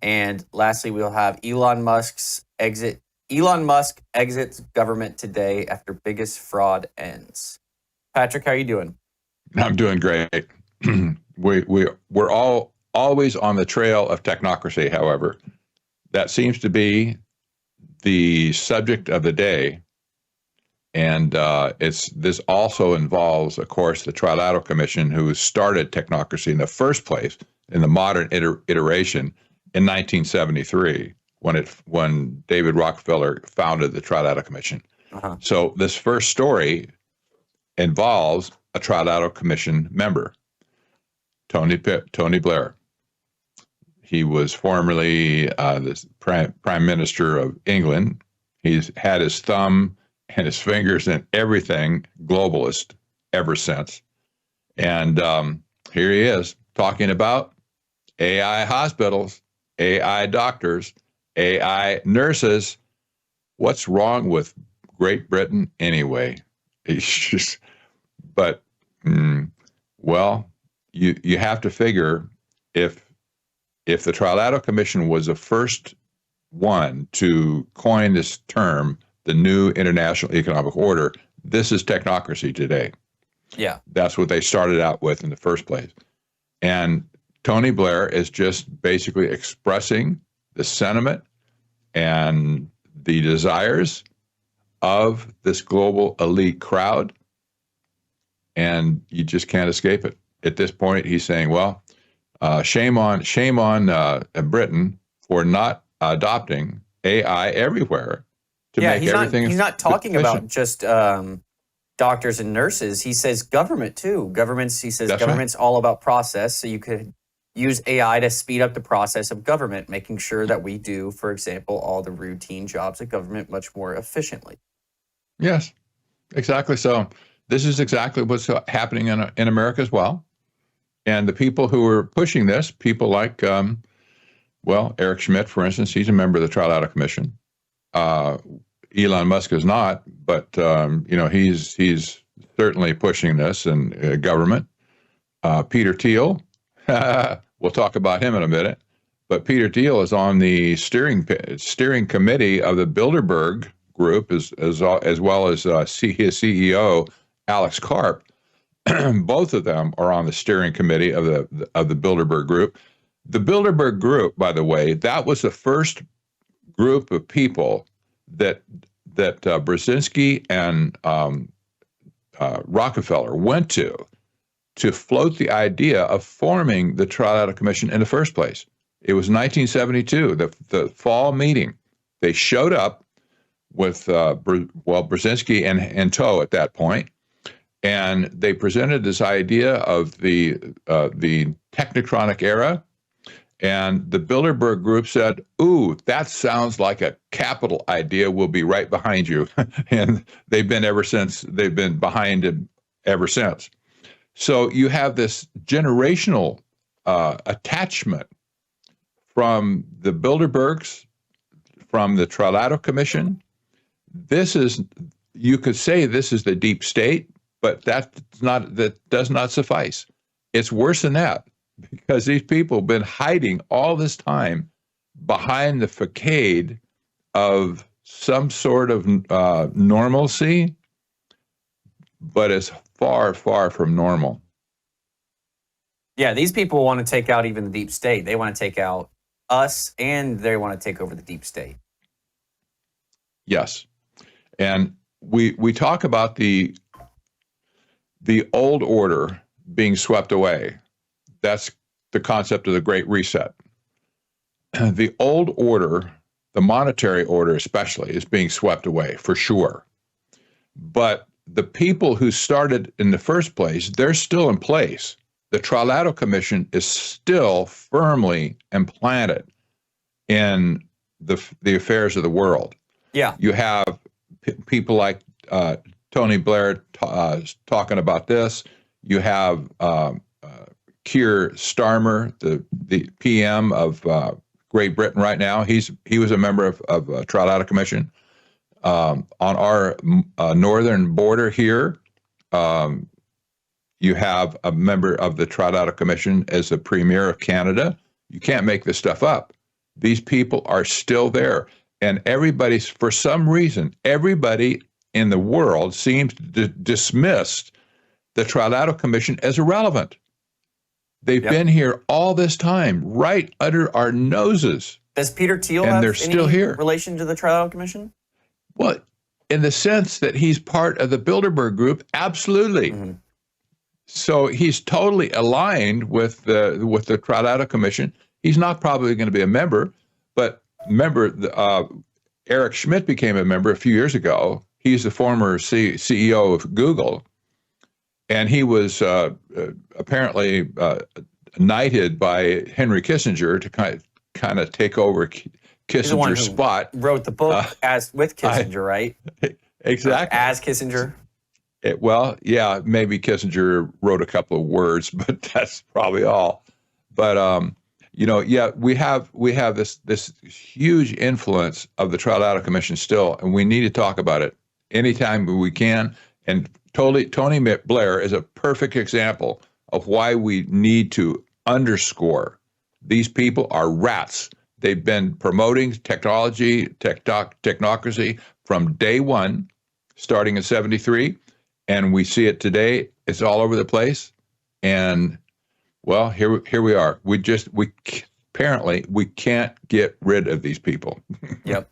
And lastly, we'll have Elon Musk exits government today after biggest fraud ends. Patrick, how are you doing? I'm doing great. We're all always on the trail of technocracy. However, that seems to be the subject of the day, and this also involves, of course, the Trilateral Commission, who started technocracy in the first place in the modern iteration in 1973 when David Rockefeller founded the Trilateral Commission. Uh-huh. So this first story involves a Trilateral Commission member, Tony Blair. He was formerly the Prime Minister of England. He's had his thumb and his fingers in everything globalist ever since. And here he is talking about AI hospitals, AI doctors, AI nurses. What's wrong with Great Britain anyway? It's just, but, well, you have to figure if the Trilateral Commission was the first one to coin this term, the new international economic order, this is technocracy today. Yeah. That's what they started out with in the first place. And Tony Blair is just basically expressing the sentiment and the desires of this global elite crowd, and you just can't escape it. At this point, he's saying, well, shame on Britain for not adopting AI everywhere to make everything. He's not talking about just doctors and nurses. He says government too. He says government's all about process. So you could use AI to speed up the process of government, making sure that we do, for example, all the routine jobs of government much more efficiently. Yes, exactly. So this is exactly what's happening in America as well. And the people who are pushing this, people like, Eric Schmidt, for instance, he's a member of the Trilateral Commission. Elon Musk is not, but he's certainly pushing this in government. Peter Thiel, we'll talk about him in a minute. But Peter Thiel is on the steering committee of the Bilderberg Group, as well as his CEO Alex Karp. Both of them are on the steering committee of the Bilderberg Group. The Bilderberg Group, by the way, that was the first group of people that Brzezinski and Rockefeller went to float the idea of forming the Trilateral Commission in the first place. It was 1972, the fall meeting. They showed up with Brzezinski in tow at that point, and they presented this idea of the Technocratic era. And the Bilderberg Group said, ooh, that sounds like a capital idea. We'll be right behind you. And they've been behind it ever since. So you have this generational attachment from the Bilderbergs, from the Trilateral Commission. You could say this is the deep state, but that does not suffice. It's worse than that, because these people have been hiding all this time behind the facade of some sort of normalcy, but it's far, far from normal. Yeah, these people want to take out even the deep state. They want to take out us, and they want to take over the deep state. Yes. And we talk about the old order being swept away. That's the concept of the Great Reset. The old order, the monetary order especially, is being swept away for sure. But the people who started in the first place, they're still in place. The Trilateral Commission is still firmly implanted in the affairs of the world. Yeah. You have people like Tony Blair talking about this. You have Keir Starmer, the PM of Great Britain right now. He was a member of Trilateral Commission. On our northern border here, you have a member of the Trilateral Commission as the Premier of Canada. You can't make this stuff up. These people are still there. And everybody's, for some reason, everybody in the world seems to dismiss the Trilateral Commission as irrelevant. They've been here all this time, right under our noses. Does Peter Thiel and have they're any still here. relation to the Trilateral Commission? Well, in the sense that he's part of the Bilderberg Group, absolutely. Mm-hmm. So he's totally aligned with the Trilateral Commission. He's not probably going to be a member, but remember, Eric Schmidt became a member a few years ago. He's the former CEO of Google, and he was apparently knighted by Henry Kissinger to kind of take over Kissinger's spot. Wrote the book with Kissinger, right? Exactly. As Kissinger. Maybe Kissinger wrote a couple of words, but that's probably all. But we have this huge influence of the Trilateral Commission still, and we need to talk about it anytime we can. And Tony Blair is a perfect example of why we need to underscore these people are rats. They've been promoting technocracy from day one, starting in '73, and we see it today. It's all over the place, and well, here we are. Apparently we can't get rid of these people. Yep.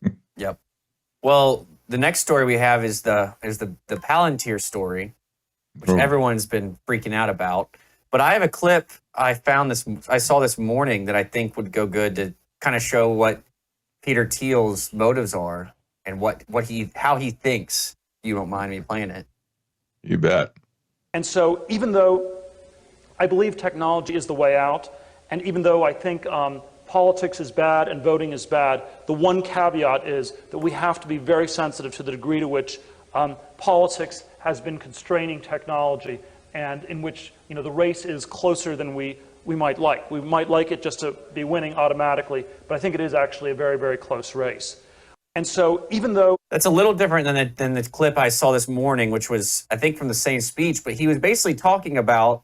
Well, the next story we have is the Palantir story, which everyone's been freaking out about. But I have a clip I saw this morning that I think would go good to kind of show what Peter Thiel's motives are and how he thinks. You don't mind me playing it? You bet. And so even though I believe technology is the way out, and even though I think politics is bad and voting is bad, the one caveat is that we have to be very sensitive to the degree to which politics has been constraining technology, and in which the race is closer than we might like. We might like it just to be winning automatically, but I think it is actually a very, very close race. And so even though... That's a little different than the clip I saw this morning, which was, I think, from the same speech, but he was basically talking about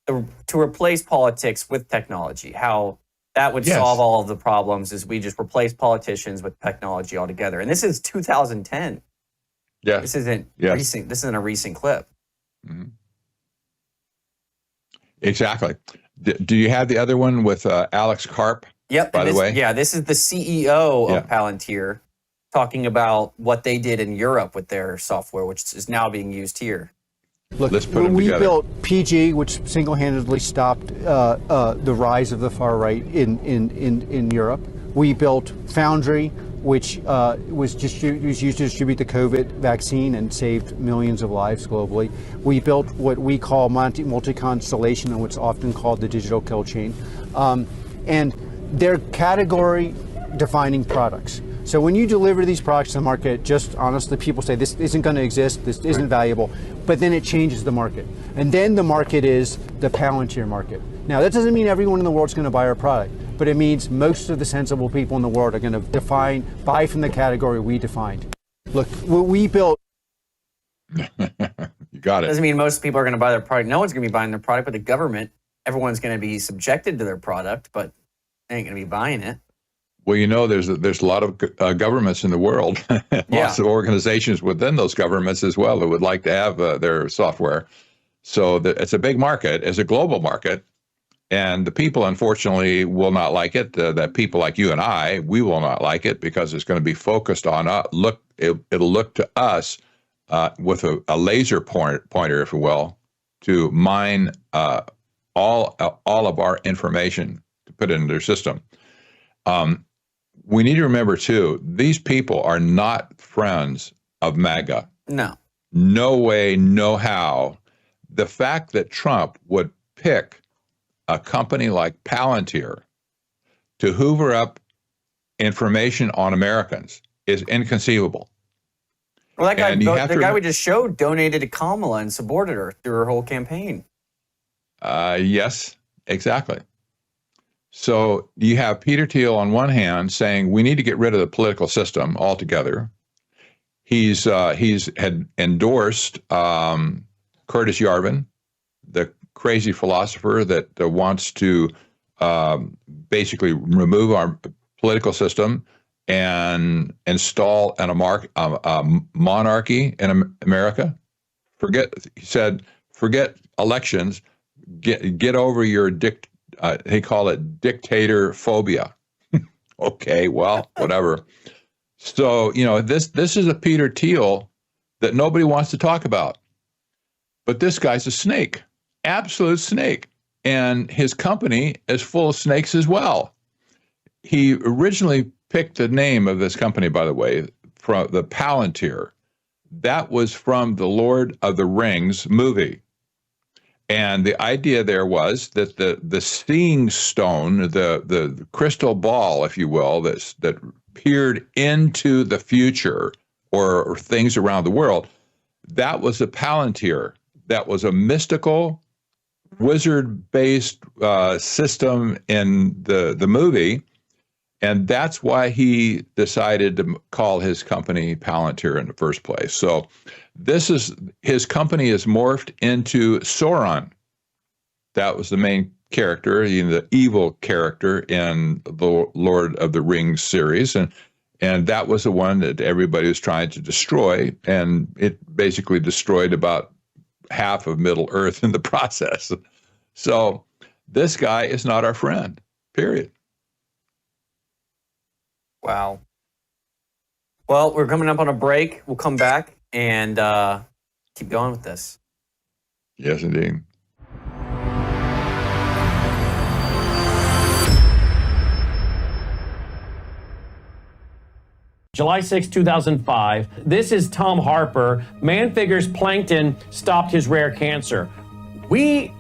to replace politics with technology, how that would solve all of the problems is we just replace politicians with technology altogether. And this is 2010. Yeah. This isn't recent. This isn't a recent clip. Mm-hmm. Exactly. Do you have the other one with Alex Karp? Yep. By the way? Yeah, this is the CEO of Palantir talking about what they did in Europe with their software, which is now being used here. Look, when we built PG, which single-handedly stopped the rise of the far right in Europe, we built Foundry, which was used to distribute the COVID vaccine and saved millions of lives globally. We built what we call multi-constellation, and what's often called the digital kill chain, and they're category-defining products. So when you deliver these products to the market, just honestly, people say this isn't going to exist, this isn't valuable, but then it changes the market. And then the market is the Palantir market. Now, that doesn't mean everyone in the world is going to buy our product, but it means most of the sensible people in the world are going to buy from the category we defined. Look, what we built... You got it. Doesn't mean most people are going to buy their product. No one's going to be buying their product, but the government, everyone's going to be subjected to their product, but they ain't going to be buying it. Well, there's a lot of governments in the world, lots of organizations within those governments as well that would like to have their software. So it's a big market, it's a global market, and the people, unfortunately, will not like it. That people like you and I, we will not like it because it's going to be focused on it'll look to us with a laser pointer, if you will, to mine all of our information to put it in their system. We need to remember, too, these people are not friends of MAGA. No. No way, no how. The fact that Trump would pick a company like Palantir to hoover up information on Americans is inconceivable. Well, that guy, the guy we just showed donated to Kamala and supported her through her whole campaign. Yes, exactly. So you have Peter Thiel on one hand saying we need to get rid of the political system altogether. He's had endorsed Curtis Yarvin, the crazy philosopher that wants to basically remove our political system and install a monarchy in America. He said, forget elections, get over your he called it dictator phobia. Okay, well, whatever. So, this is a Peter Thiel that nobody wants to talk about. But this guy's a snake, absolute snake. And his company is full of snakes as well. He originally picked the name of this company, by the way, from the Palantir. That was from the Lord of the Rings movie. And the idea there was that the seeing stone, the crystal ball, if you will, that peered into the future or things around the world, that was a Palantir. That was a mystical, wizard-based system in the movie. And that's why he decided to call his company Palantir in the first place. So his company is morphed into Sauron. That was the main character, the evil character in the Lord of the Rings series. And that was the one that everybody was trying to destroy. And it basically destroyed about half of Middle Earth in the process. So this guy is not our friend, period. Wow. Well, we're coming up on a break. We'll come back and keep going with this. Yes, indeed. July 6, 2005. This is Tom Harper. Man figures plankton stopped his rare cancer. We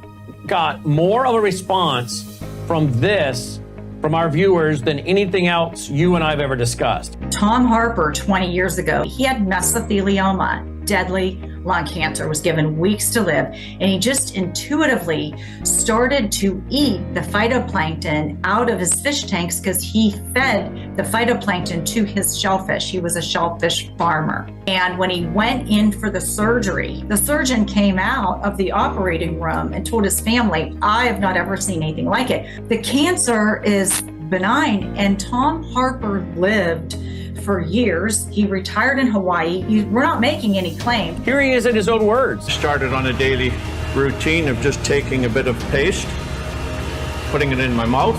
got more of a response from our viewers than anything else you and I have ever discussed. Tom Harper, 20 years ago, he had mesothelioma, deadly lung cancer, was given weeks to live, and he just intuitively started to eat the phytoplankton out of his fish tanks because he fed the phytoplankton to his shellfish. He was a shellfish farmer. And when he went in for the surgery, the surgeon came out of the operating room and told his family, I have not ever seen anything like it. The cancer is benign, and Tom Harper lived for years. He retired in Hawaii. We're not making any claim. Here he is in his own words. Started on a daily routine of just taking a bit of paste, putting it in my mouth,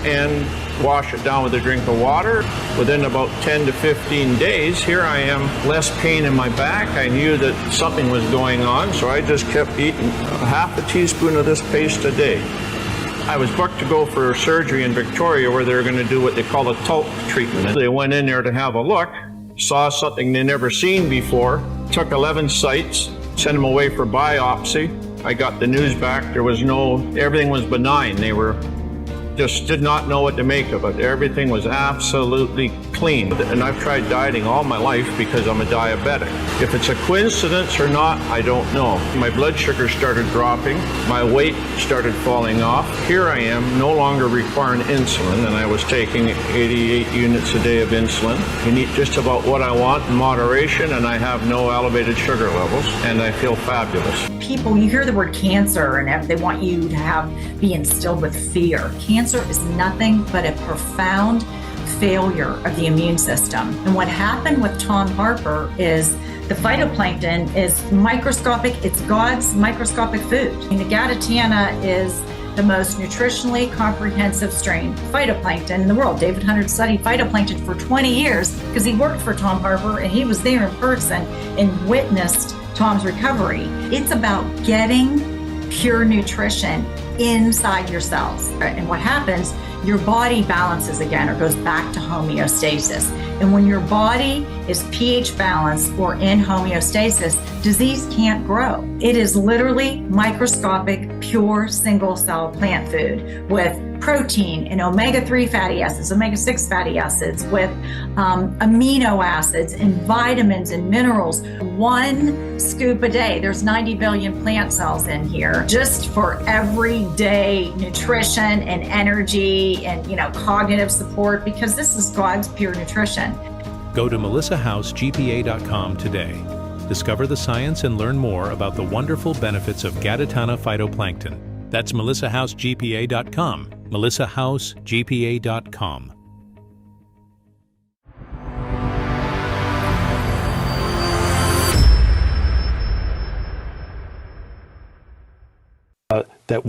and wash it down with a drink of water. Within about 10 to 15 days, here I am, less pain in my back. I knew that something was going on, so I just kept eating half a teaspoon of this paste a day. I was booked to go for surgery in Victoria where they were going to do what they call a talc treatment. They went in there to have a look, saw something they never seen before, took 11 sites, sent them away for biopsy. I got the news back. Everything was benign. They just did not know what to make of it. Everything was absolutely clean. And I've tried dieting all my life because I'm a diabetic. If it's a coincidence or not, I don't know. My blood sugar started dropping. My weight started falling off. Here I am, no longer requiring insulin, and I was taking 88 units a day of insulin. I can eat just about what I want in moderation, and I have no elevated sugar levels, and I feel fabulous. People, you hear the word cancer, and they want you to be instilled with fear. Cancer is nothing but a profound failure of the immune system. And what happened with Tom Harper is the phytoplankton is microscopic. It's God's microscopic food. And the Gatatiana is the most nutritionally comprehensive strain phytoplankton in the world. David Hunter studied phytoplankton for 20 years because he worked for Tom Harper and he was there in person and witnessed Tom's recovery. It's about getting pure nutrition inside your cells. And what happens, your body balances again or goes back to homeostasis. And when your body is pH balanced or in homeostasis, disease can't grow. It is literally microscopic, pure single cell plant food with protein and omega-3 fatty acids, omega-6 fatty acids, with amino acids and vitamins and minerals. 1 scoop a day. There's 90 billion plant cells in here just for everyday nutrition and energy and, cognitive support, because this is God's pure nutrition. Go to melissahousegpa.com today. Discover the science and learn more about the wonderful benefits of Gatatiana phytoplankton. That's melissahousegpa.com. melissahousegpa.com. that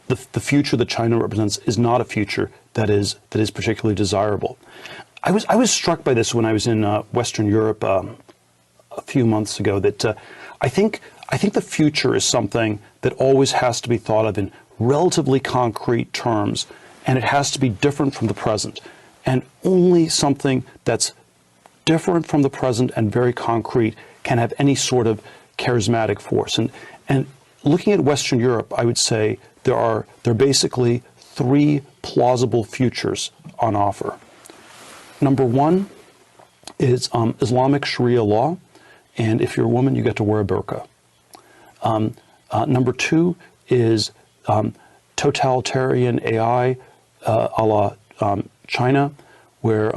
the future that China represents is not a future that is particularly desirable. I was struck by this when I was in Western Europe a few months ago, that I think the future is something that always has to be thought of in relatively concrete terms, and it has to be different from the present. And only something that's different from the present and very concrete can have any sort of charismatic force. And looking at Western Europe, I would say there are basically three plausible futures on offer. Number one is Islamic Sharia law, and if you're a woman, you get to wear a burqa. Number two is totalitarian AI a la China, where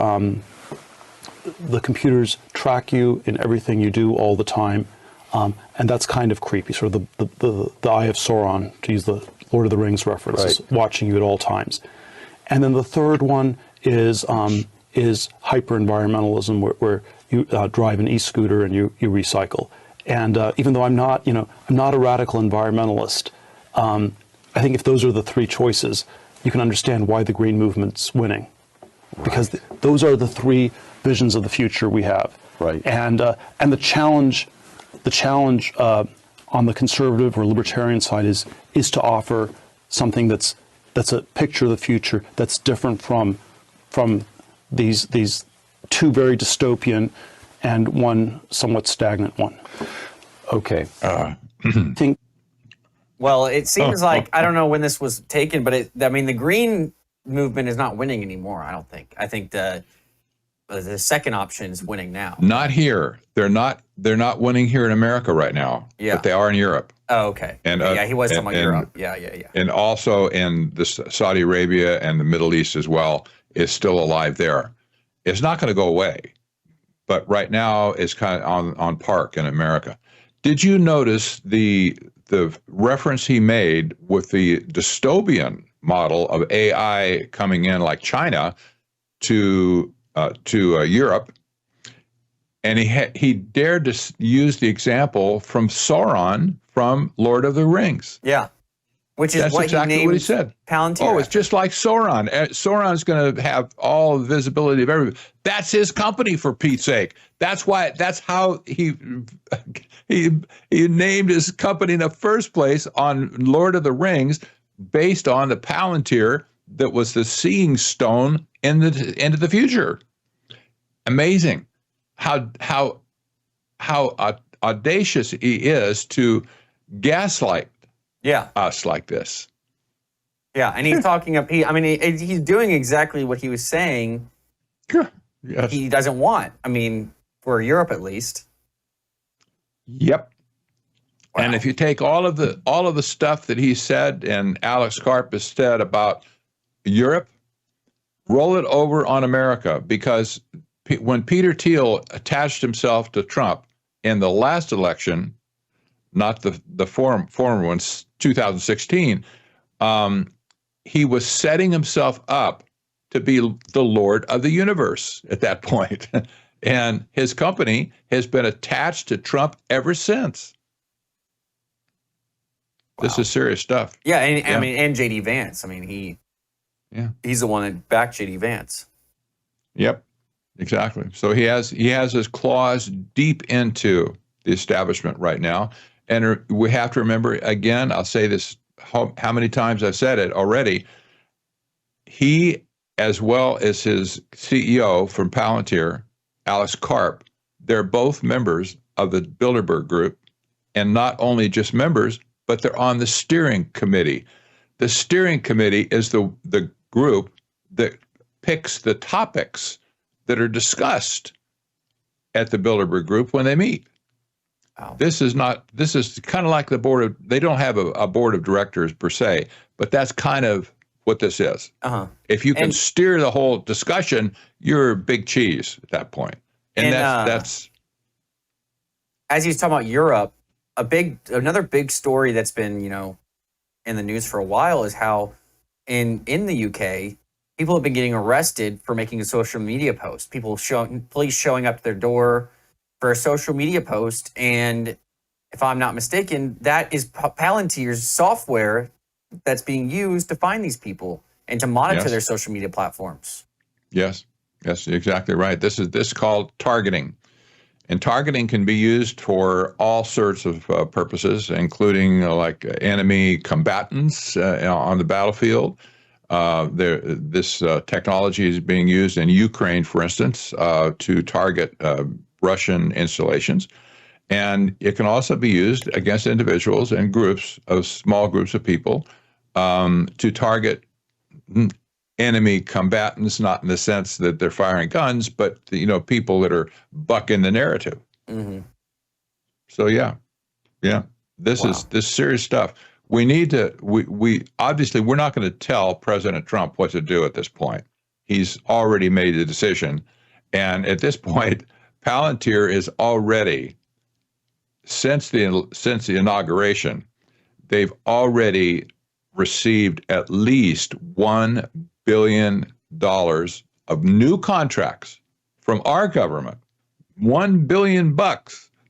the computers track you in everything you do all the time, and that's kind of creepy. Sort of the Eye of Sauron, to use the Lord of the Rings reference, watching you at all times. And then the third one is hyper-environmentalism, where you drive an e-scooter and you recycle. And even though I'm not a radical environmentalist, I think if those are the three choices, you can understand why the Green Movement's winning, because those are the three visions of the future we have. Right. And the challenge on the conservative or libertarian side is to offer something that's a picture of the future that's different from these two very dystopian and one somewhat stagnant one. Okay. Well, it seems like, I don't know when this was taken, but the Green Movement is not winning anymore, I don't think. I think the second option is winning now. Not here. They're not winning here in America right now. Yeah. But they are in Europe. Oh, okay. And he was talking about Europe. Yeah. And also in Saudi Arabia and the Middle East as well, is still alive there. It's not going to go away, but right now it's kind of on park in America. Did you notice the reference he made with the dystopian model of AI coming in like China to Europe? And he dared to use the example from Sauron from Lord of the Rings. Yeah. Which is That's exactly what he said. Palantir. Oh, it's just like Sauron. Sauron's going to have all the visibility of everybody. That's his company, for Pete's sake. That's how he named his company in the first place on Lord of the Rings, based on the Palantir that was the seeing stone into the future. Amazing how audacious he is to gaslight us like this. Yeah, and he's talking up. He's doing exactly what he was saying. Yes. He doesn't want. For Europe at least. Yep. Wow. And if you take all of the stuff that he said and Alex Karp has said about Europe, roll it over on America, because when Peter Thiel attached himself to Trump in the last election, not the former one, 2016, he was setting himself up to be the Lord of the universe at that point. And his company has been attached to Trump ever since. Wow. This is serious stuff. Yeah, and J.D. Vance. He's the one that backed J.D. Vance. Yep, exactly. So he has his claws deep into the establishment right now. And we have to remember, again, I'll say this how many times I've said it already, he, as well as his CEO from Palantir, Alex Karp, they're both members of the Bilderberg Group, and not only just members, but they're on the steering committee. The steering committee is the group that picks the topics that are discussed at the Bilderberg Group when they meet. Wow. This is kind of like the board they don't have a board of directors per se, but that's kind of what this is. Uh-huh. If you can steer the whole discussion, you're big cheese at that point. And that's as he's talking about Europe, another big story that's been, in the news for a while is how in the UK, people have been getting arrested for making a social media post. Police showing up to their door for a social media post, and if I'm not mistaken, that is Palantir's software that's being used to find these people and to monitor Yes. their social media platforms. Yes, yes, you're exactly right. This is called targeting. And targeting can be used for all sorts of purposes, including like enemy combatants on the battlefield. This technology is being used in Ukraine, for instance, to target Russian installations. And it can also be used against individuals and groups of small groups of people to target enemy combatants, not in the sense that they're firing guns, but people that are bucking the narrative. Mm-hmm. So yeah, this is serious stuff. We need to. We obviously we're not going to tell President Trump what to do at this point. He's already made the decision, and at this point, Palantir is already since the inauguration, they've already received at least $1 billion of new contracts from our government. $1 billion.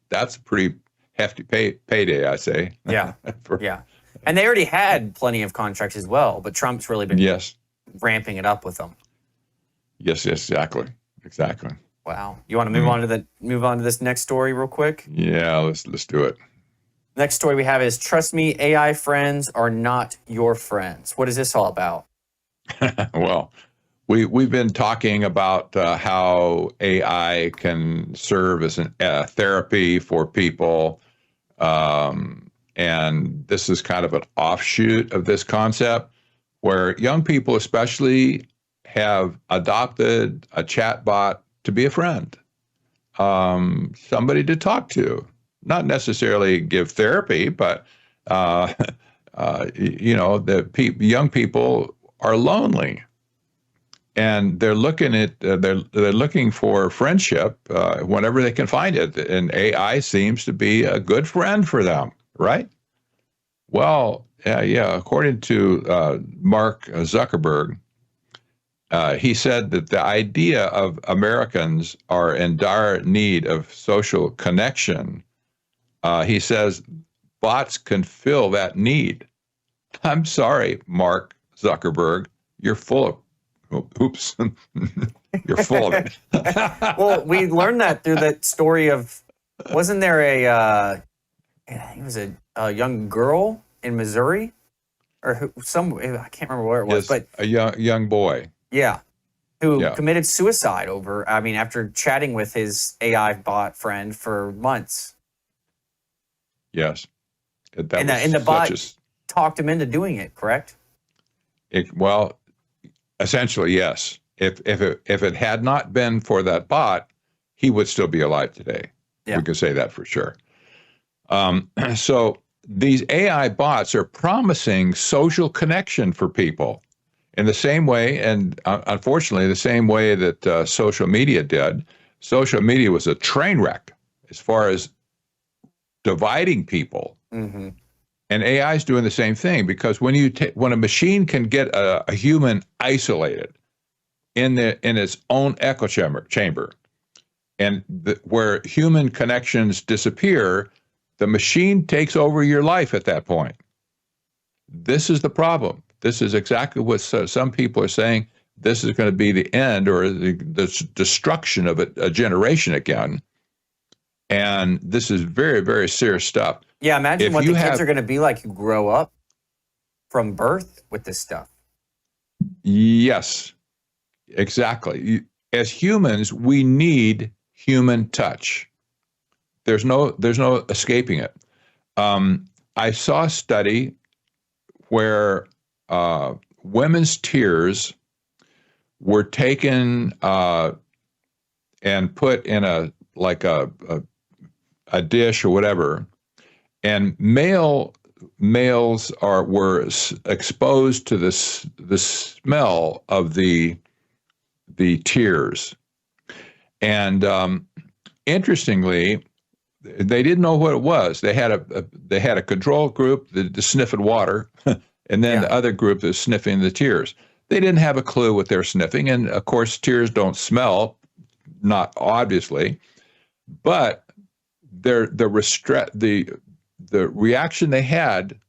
That's a pretty hefty payday, I say. Yeah, yeah. And they already had plenty of contracts as well, but Trump's really been ramping it up with them. Yes, exactly. Wow. You want to move on to this next story real quick? Yeah, let's do it. Next story we have is, trust me, AI friends are not your friends. What is this all about? Well, we've been talking about how AI can serve as a therapy for people, and this is kind of an offshoot of this concept, where young people especially have adopted a chatbot to be a friend, somebody to talk to, not necessarily give therapy, but young people are lonely, and they're looking for friendship whenever they can find it, and AI seems to be a good friend for them, right? Well, according to Mark Zuckerberg, he said that the idea of Americans are in dire need of social connection. He says bots can fill that need. I'm sorry, Mark Zuckerberg, you're full of oops. You're full of it. Well, we learned that through that story of, wasn't there I think it was a young girl in Missouri, or I can't remember where it was, but a young boy. Yeah, who committed suicide after chatting with his AI bot friend for months. Yes. And the bot talked him into doing it, correct? Well, essentially, yes. If it had not been for that bot, he would still be alive today. Yeah. We can say that for sure. So these AI bots are promising social connection for people in the same way, and unfortunately, the same way that social media did. Social media was a train wreck as far as dividing people. Mm-hmm. And AI is doing the same thing, because when a machine can get a human isolated in its own echo chamber, and where human connections disappear, the machine takes over your life at that point. This is the problem. This is exactly what some people are saying. This is going to be the end, or the destruction of a generation again. And this is very, very serious stuff. Yeah, imagine what the kids are going to be like who grow up from birth with this stuff. Yes, exactly. As humans, we need human touch. There's no escaping it. I saw a study where women's tears were taken and put in a dish or whatever, and males were exposed to the smell of the tears, and interestingly, they didn't know what it was. They had a control group that sniffed water, and then the other group that was sniffing the tears. They didn't have a clue what they're sniffing, and of course, tears don't smell, not obviously, but the reaction they had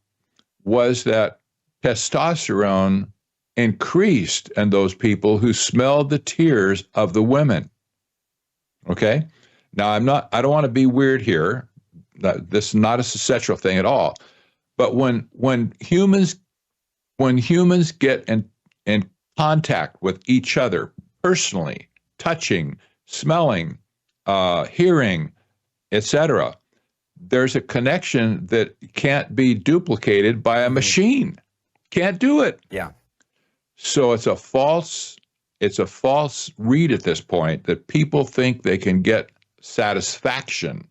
was that testosterone increased in those people who smelled the tears of the women. Okay? Now, I don't want to be weird here. This is not a sexual thing at all. But when humans get in contact with each other personally, touching, smelling, hearing, etc., there's a connection that can't be duplicated by a machine. Can't do it. Yeah. So it's a false read at this point that people think they can get satisfaction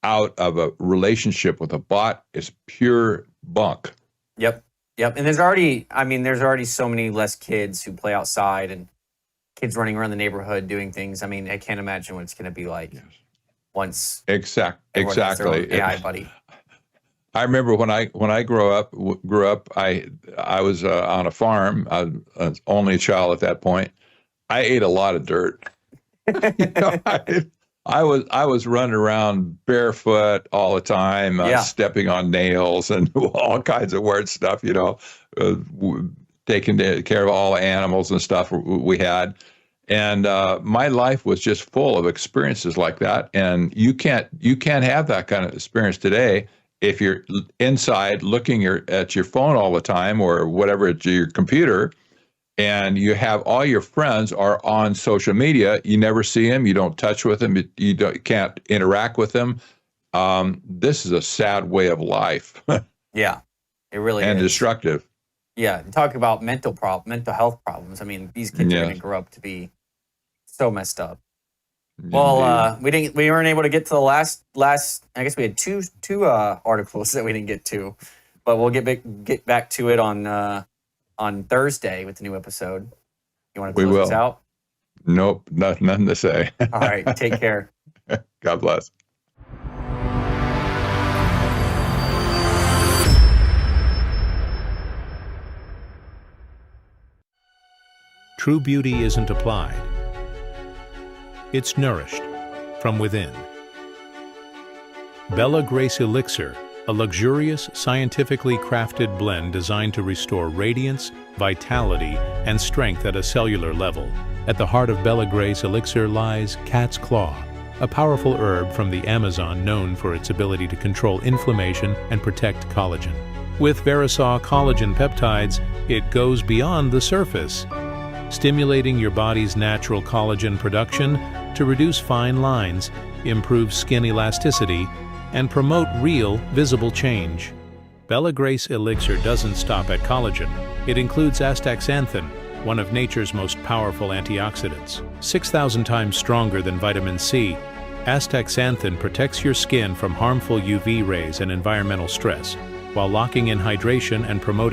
out of a relationship with a bot. Is pure bunk. Yep. And there's already so many less kids who play outside and kids running around the neighborhood doing things. I mean, I can't imagine what it's going to be like once. Exactly. AI buddy. I remember when I grew up, I was on a farm. I was only a child at that point. I ate a lot of dirt. I was running around barefoot all the time, stepping on nails and all kinds of weird stuff. Taking care of all the animals and stuff we had. And my life was just full of experiences like that. And you can't have that kind of experience today if you're inside looking at your phone all the time or whatever, at your computer, and you have all your friends are on social media. You never see them. You don't touch with them. You can't interact with them. This is a sad way of life. Yeah, it really and is. destructive. Yeah, talk about mental health problems. I mean, these kids are going to grow up to be so messed up. Well, we weren't able to get to the last. I guess we had two articles that we didn't get to, but we'll get back to it on Thursday with the new episode. You want to close us out? Nope, nothing to say. All right, take care. God bless. True beauty isn't applied. It's nourished from within. Bella Grace Elixir, a luxurious, scientifically crafted blend designed to restore radiance, vitality, and strength at a cellular level. At the heart of Bella Grace Elixir lies cat's claw, a powerful herb from the Amazon known for its ability to control inflammation and protect collagen. With Verisaw collagen peptides, it goes beyond the surface, stimulating your body's natural collagen production to reduce fine lines, improve skin elasticity, and promote real, visible change. Bella Grace Elixir doesn't stop at collagen. It includes astaxanthin, one of nature's most powerful antioxidants. 6,000 times stronger than vitamin C, astaxanthin protects your skin from harmful UV rays and environmental stress, while locking in hydration and promoting